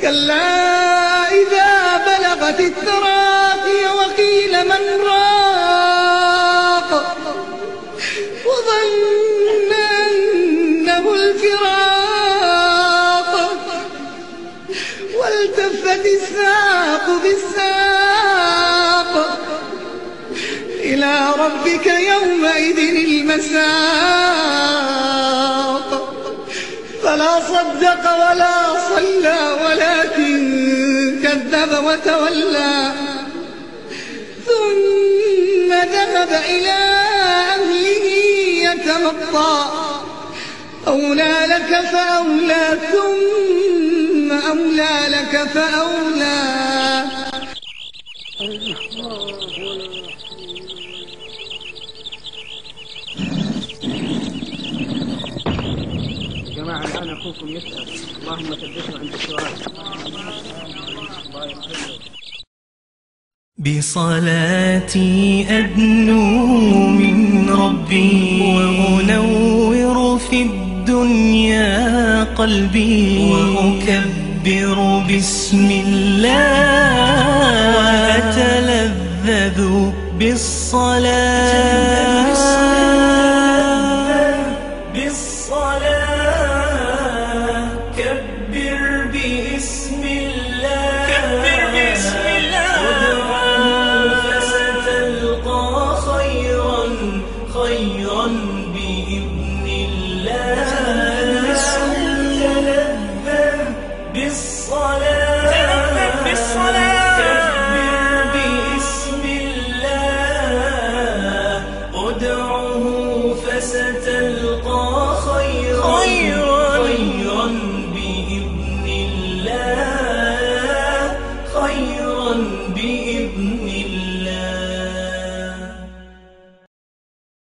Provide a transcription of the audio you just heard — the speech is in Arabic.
كلا إذا بلغت التراقي وقيل من راق وظن أنه الفراق والتفت الساق بالساق إلى ربك يومئذ المساق فلا صدق ولا صلى ولكن كذب وتولى ثم ذهب إلى أهله يتمطى أولى لك فأولى ثم أولى لك فأولى. جماعة الآن أخوكم يسأل، اللهم ثبته عند السؤال. بصلاتي أدنو من ربي وأنور في الدنيا قلبي وأكبر بسم الله وأتلذذ بالصلاة